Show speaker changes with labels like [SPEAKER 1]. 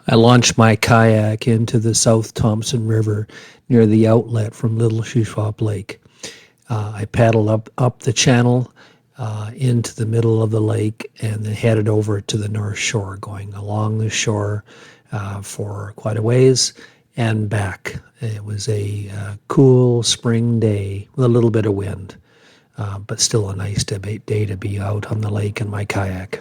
[SPEAKER 1] I launched my kayak into the South Thompson River near the outlet from Little Shuswap Lake. I paddled up the channel into the middle of the lake and then headed over to the north shore, going along the shore for quite a ways and back. It was a cool spring day with a little bit of wind, but still a nice day to be out on the lake in my kayak.